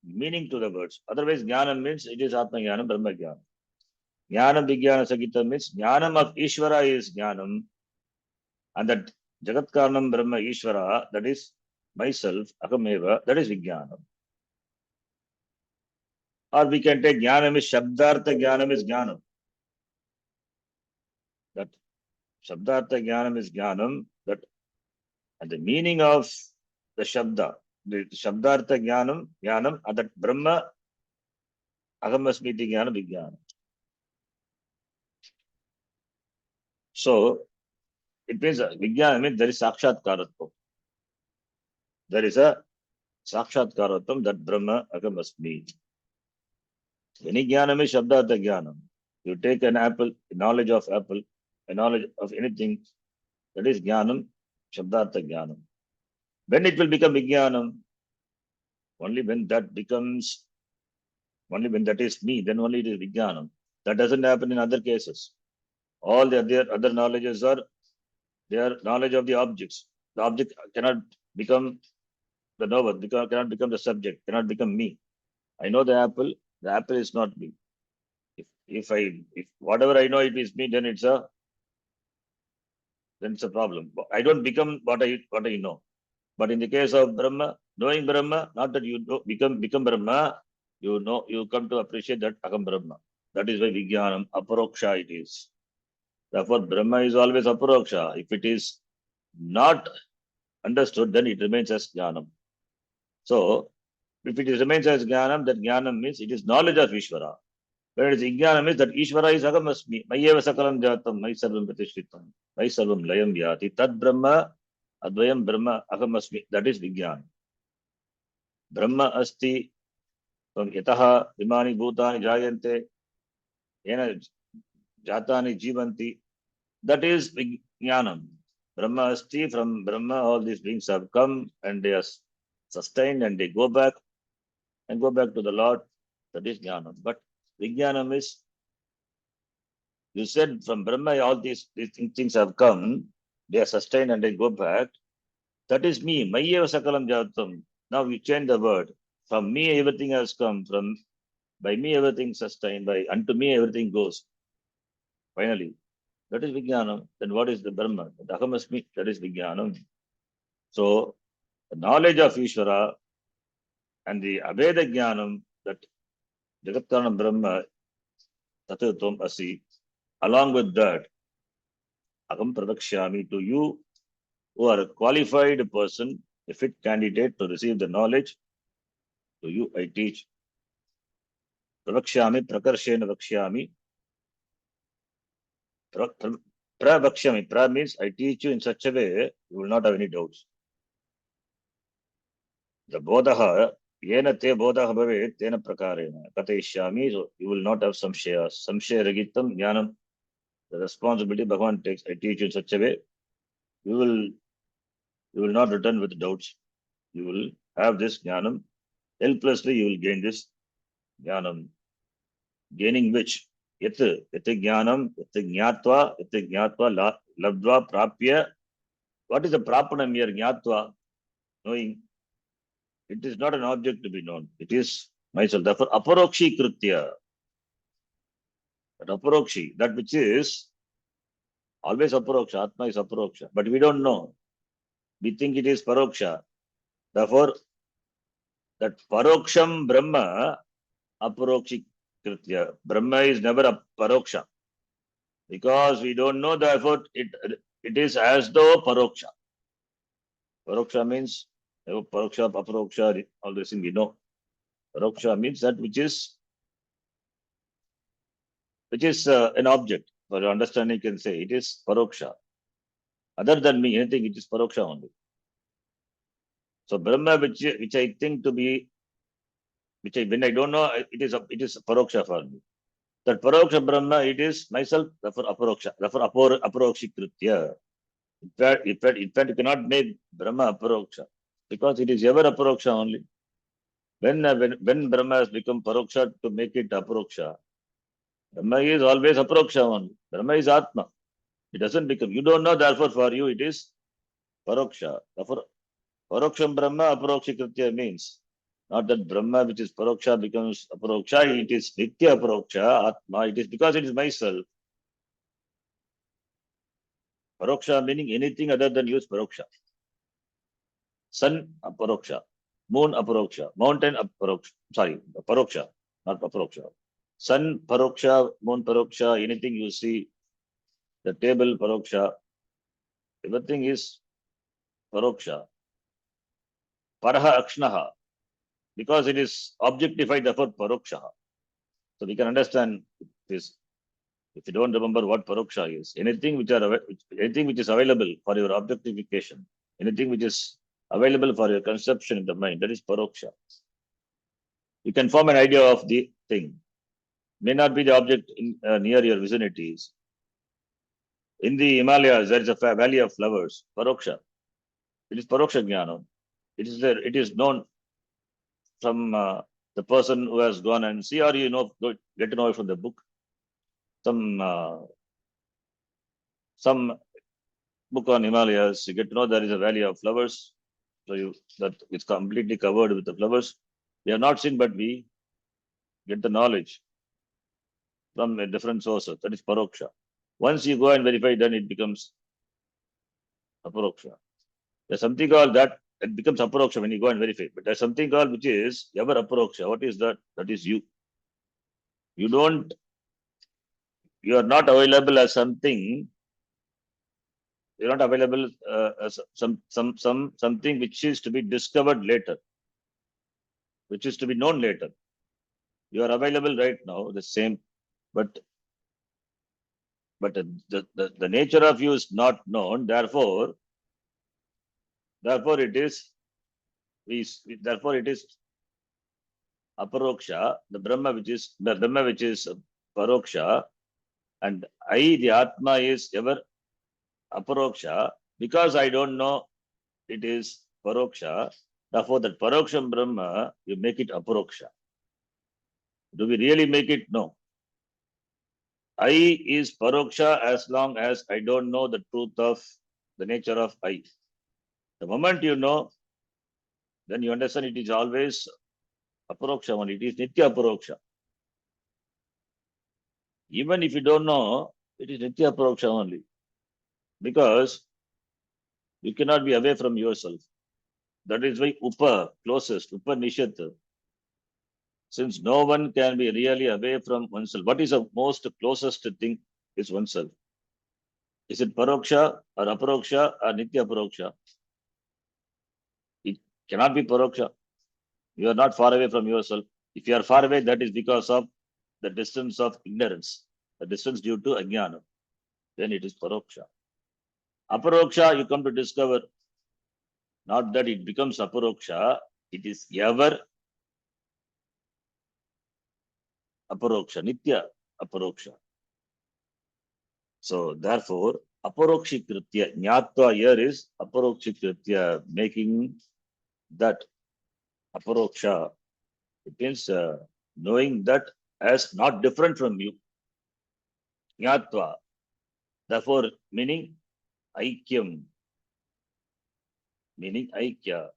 meaning to the words. Otherwise, Jnanam means it is Atma Jnanam, Brahma Jnanam. Jnanam Vijnana Sagitam means Jnanam of Ishvara is Jnanam, and that Jagat Karanam Brahma Ishvara, that is myself, Ahameva, that is Vijnanam. Or we can take Jnanam is Shabdartha, Jnanam is Jnanam. That Shabdartha Jnanam is Jnanam, that and the meaning of the Shabda, the Shabdartha Jnanam, and that Brahma Ahamasmiti Jnana Vijnana. So it means Vijnana means there is Sakshatkaratvam. There is a Sakshatkaratvam that Brahma Aham Asmi. Any Jnanam is Shabdartha Jnanam. You take an apple, knowledge of apple, a knowledge of anything, that is Jnanam, Shabdartha Jnanam. When it will become Vijnanam? Only when that becomes, only when that is me, then only it is Vijnanam. That doesn't happen in other cases. All the other knowledges are, they are knowledge of the objects. The object cannot become the knower, cannot become the subject, cannot become me. I know the apple is not me. If whatever I know it is me, then it's a problem. I don't become what I know. But in the case of Brahma, knowing Brahma, not that you become Brahma, you come to appreciate that Aham Brahma. That is why Vijnanam, Aparoksha it is. Therefore, Brahma is always Aparoksha. If it is not understood, then it remains as Jnanam. So, if it remains as Jnanam, that Jnanam means it is knowledge of Ishvara. When it is Jnana means that Ishvara is Aham Asmi. Mayeva Sakalam Jatam, May Sarvam Pratishritam, May Sarvam Layam Vyati. Tad Brahma, Advayam Brahma, Aham Asmi. That is Vijnana. Brahma Asti, from Yataha, Imani Bhutani Jayante, Yena Jatani Jivanti. That is Vijnanam. Brahma Asti, from Brahma, all these beings have come and they are sustained and they go back to the Lord. That is Jnanam. But Vijnanam is, you said from Brahma, all these things have come, they are sustained and they go back. That is me. Mayeva Sakalam Jatam. Now you change the word. From me, everything has come. By me, everything sustained. Unto me, everything goes. Finally, that is Vijnanam. Then what is the Brahma? The Aham Asmi, that is Vijnanam. So, the knowledge of Ishvara and the Abheda Jnanam, that Jagatkaranam Brahma, Tatatvam Asi, along with that, Aham Pradakshyami, to you who are a qualified person, a fit candidate to receive the knowledge, to you I teach. Pravakshyami, Prakarshena Vakshyami. Pravakshyami. Pra means I teach you in such a way you will not have any doubts. The Bodaha, Yena te Bodaha Bhave, Tena Prakarena. Katayishyami, so you will not have samshaya. Samshaya Ragitam Jnanam. The responsibility Bhagavan takes, I teach you in such a way, you will not return with doubts. You will have this Jnanam. Helplessly you will gain this Jnanam. Gaining which? Yat jnanam, yat jnatva, labdva, prapya. What is the prapanam here? Jnatva, knowing. It is not an object to be known. It is myself. Therefore, aparokshi kritya. That aparokshi, that which is always aparoksha. Atma is aparoksha. But we don't know. We think it is paroksha. Therefore, that paroksham Brahma, aparokshi kritya. Brahma is never a paroksha. Because we don't know, therefore it is as though paroksha. Paroksha means paroksha, aparoksha, all this thing we know. Paroksha means that which is an object. For your understanding, you can say it is paroksha. Other than me, anything it is paroksha only. So Brahma, which I think to be, when I don't know, it is paroksha for me. That paroksha Brahma, it is myself, therefore aparoksha, therefore aparokshi kritya. In fact, you cannot make Brahma aparoksha because it is ever aparoksha only. When Brahma has become paroksha to make it aparoksha, Brahma is always aparoksha only. Brahma is Atma. It doesn't become. You don't know, therefore for you it is paroksha. Therefore, paroksham Brahma aparokshi kritya means not that Brahma which is paroksha becomes aparoksha. It is nitya aparoksha Atma. It is because it is myself. Paroksha meaning anything other than use paroksha. Sun aparoksha, moon aparoksha, mountain aparoksha. Sorry, paroksha, not aparoksha. Sun paroksha, moon paroksha, anything you see, the table paroksha, everything is paroksha. Paraha akshnaha, because it is objectified, therefore paroksha. So we can understand this. If you don't remember what paroksha is, anything anything which is available for your objectification, anything which is available for your conception in the mind, that is paroksha. You can form an idea of the thing. May not be the object near your vicinities. In the Himalayas, there is a valley of flowers, paroksha. It is paroksha jnana. It is known from the person who has gone and see, or get to know it from the book. Some book on Himalayas, you get to know there is a valley of flowers. So that it's completely covered with the flowers. We have not seen, but we get the knowledge from a different sources. That is paroksha. Once you go and verify, then it becomes aparoksha. There's something called that. It becomes aparoksha when you go and verify. But there's something called which is ever aparoksha. What is that? That is you. You are not available as something. You're not available as something which is to be discovered later, which is to be known later. You are available right now, the same, but the nature of you is not known. Therefore it is aparoksha, the Brahma which is paroksha, and I, the Atma, is ever aparoksha, because I don't know it is paroksha. Therefore, that paroksham Brahma, you make it aparoksha. Do we really make it? No. I is paroksha as long as I don't know the truth of the nature of I. The moment you know, then you understand it is always aparoksha only. It is nitya aparoksha. Even if you don't know, it is nitya aparoksha only. Because you cannot be away from yourself. That is why closest, Upanishad. Since no one can be really away from oneself, what is the most closest thing is oneself? Is it paroksha or aparoksha or nitya aparoksha? It cannot be paroksha. You are not far away from yourself. If you are far away, that is because of the distance of ignorance, the distance due to ajnana. Then it is paroksha. Aparoksha, you come to discover, not that it becomes aparoksha, it is ever aparoksha, nitya aparoksha. So therefore, aparokshikritya, jnatva here is aparokshikritya, making that aparoksha. It means knowing that as not different from you. Jnatva. Therefore, meaning aikyam, meaning aikya.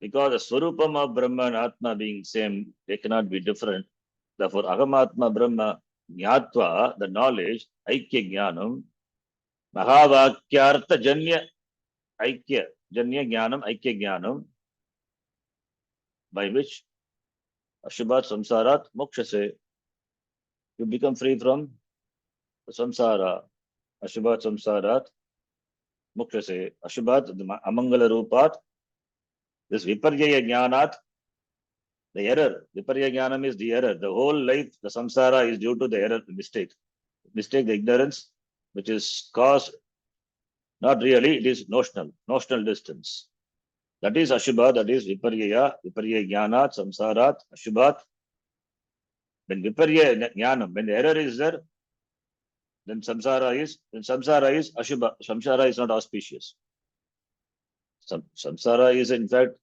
Because the swarupam of Brahma and Atma being same, they cannot be different. Therefore, Agamatma Brahma Jnatva, the knowledge, Aikya Jnanam, Mahavakyartha Janya Aikya, Janya Jnanam, Aikya Jnanam, by which Ashubhat Samsarat Mokshase, you become free from the samsara. Ashubhat Samsarat Mokshase, Ashubhat, the Amangala Rupat, this Viparjaya Jnanat, the error. Viparya Jnanam is the error. The whole life, the samsara is due to the error, the mistake. Mistake, the ignorance, which is caused, not really, it is notional distance. That is Ashubha, that is Viparya Jnanat, Samsarat, Ashubhat. When Viparya Jnanam, when the error is there, then samsara is Ashubha. Samsara is not auspicious. Samsara is, in fact,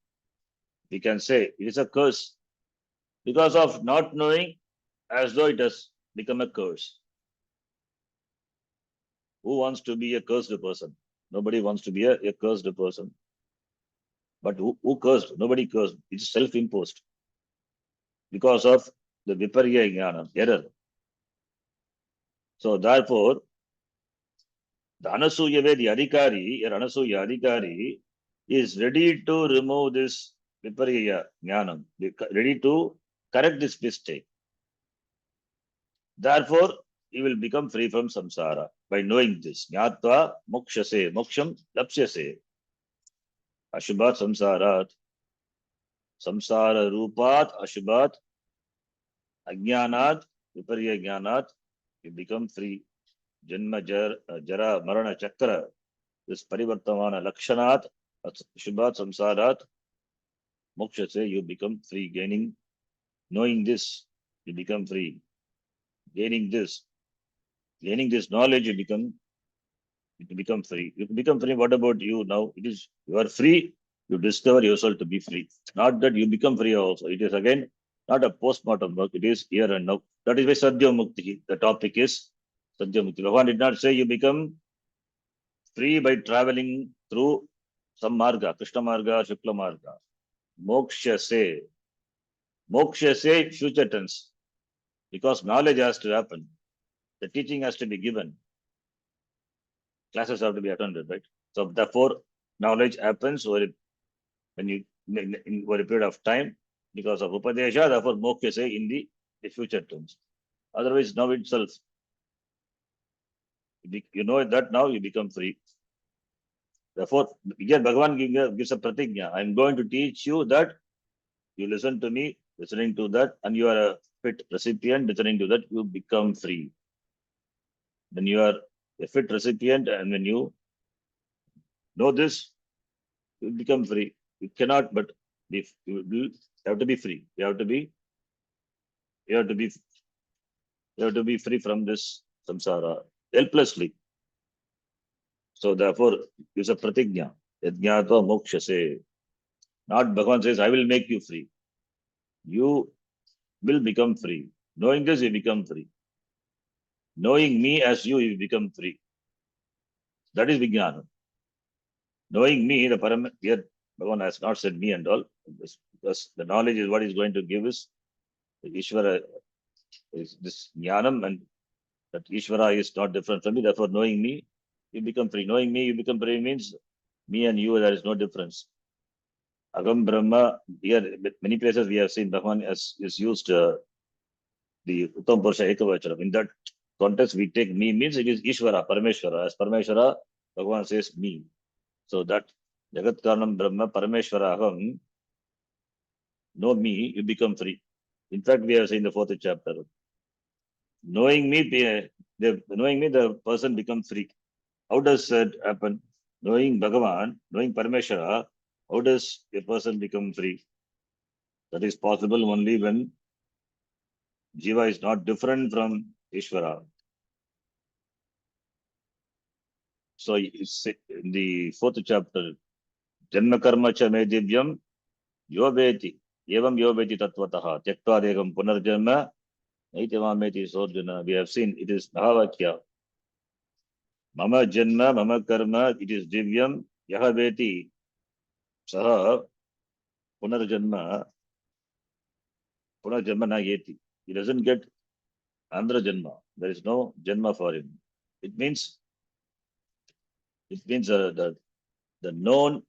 we can say, it is a curse. Because of not knowing, as though it has become a curse. Who wants to be a cursed person? Nobody wants to be a cursed person. But who cursed? Nobody cursed. It's self-imposed. Because of the viparya jnana, error. So therefore, the Anasuya, the Adhikari, or Anasuya Adhikari, is ready to remove this viparya jnanam, ready to correct this mistake. Therefore, he will become free from samsara by knowing this. Jnatva mokshase, moksham lapsyase. Ashubhat samsarat, samsara rupat ashubhat, ajnanat, viparya jnanat, You become free. Janma jara marana chakra. This parivartamana lakshanat, shubhat samsarat, moksha say you become free. Gaining, knowing this, you become free. Gaining this knowledge, you become free. You become free. What about you now? It is you are free. You discover yourself to be free. Not that you become free also. It is again not a post-mortem work. It is here and now. That is why Sadhya Mukti. The topic is Sadhya Mukti. Bhagavan did not say you become free by traveling through some marga, Krishna marga, Shukla marga. Moksha say future tense. Because knowledge has to happen. The teaching has to be given. Classes have to be attended, right? So therefore, knowledge happens when you in over a period of time because of Upadesha, therefore Moksha say in the future terms. Otherwise, now itself, you know that now you become free. Therefore, here Bhagavan gives a pratigna. I'm going to teach you that you listen to me, listening to that, and you are a fit recipient, listening to that, you become free. When you are a fit recipient and when you know this, you become free. You cannot but be you have to be free. You have to be you have to be free from this samsara helplessly. So therefore, use a pratigna. Yajnata moksha say. Not Bhagavan says, I will make you free. You will become free. Knowing this, you become free. Knowing me as you become free. That is Vijnana. Knowing me, the param here Bhagavan has not said me and all. Because the knowledge is what is going to give us. Ishvara is this jnanam, and that Ishvara is not different from me. Therefore, knowing me, you become free. Knowing me, you become free means me and you, there is no difference. Agam Brahma, here, many places we have seen Bhagavan is used the Uttam Purusha Ekavachana. In that context, we take me means it is Ishvara, Parameshvara. As Parameshvara, Bhagavan says me. So that Jagat Karanam Brahma, Parameshvara Aham, know me, you become free. In fact, we have seen the fourth chapter. Knowing me, the person becomes free. How does that happen? Knowing Bhagavan, knowing Parameshvara, how does a person become free? That is possible only when Jiva is not different from Ishvara. So it's in the fourth chapter, Janma Karma Cha Me Divyam Yoveti, Evam Yoveti Tatvataha, Tyaktva Dekam Punarjanma, Naitamameti Sorjana. We have seen it is Mahavakya. Mama Janma, Mama Karma, it is Divyam, Yahaveti, Saha, Punarjanma, Punarjanma Na Yeti. He doesn't get Andhra Janma. There is no Janma for him. It means the known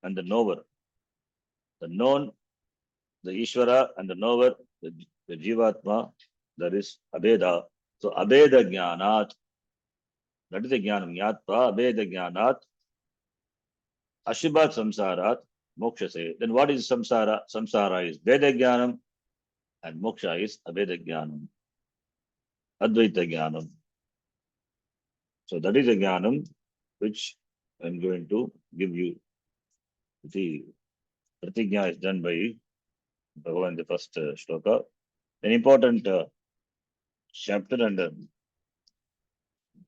and the knower. The known, the Ishvara and the knower, the Jivatma, that is Abeda. So Abeda Jnanat, that is the Jnanam. Jnatva Abeda Jnanat, Ashibhat Samsarat, Moksha say. Then what is Samsara? Samsara is Veda Jnanam and Moksha is Abeda Jnanam, Advaita Jnanam. So that is a Jnanam which I'm going to give you. The Pratigna is done by Bhagavan, the first shloka. An important chapter and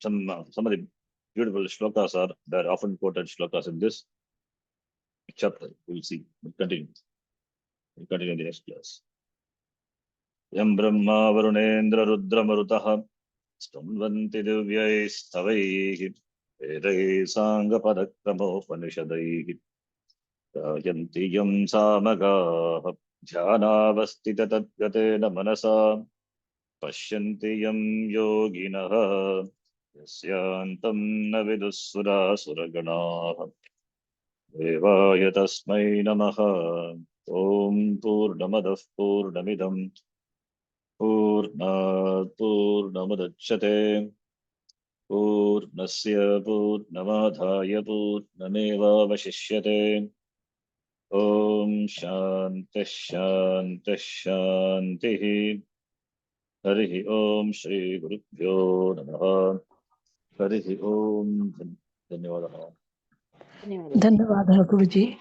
some of the beautiful shlokas are there, often quoted shlokas in this chapter. We'll see. We'll continue. We'll continue in the next class. Yam Brahma Varunendra Rudra Marutaha Stamvanti Divyai Stavai Vedai Sangha Padakramo Panishadai Yanti Yam Samaga Dhyanavastita Tadgatena Manasa Pashyanti Yam Yoginaha Yasyantam Navidusura Suragana Devaya Tasmai Namaha Om Purnamadah Purnamidam Purnat Purnamadachyate Purnasya Purnamadhaya Purnameva Vashishyate Om Shanti Shanti Shanti हरिः ओम श्री गुरुभ्यो नमः। हरिः ओम। धन्यवादः। ಧನ್ಯವಾದ. ಧನ್ಯವಾದ ಗುರುಜಿ.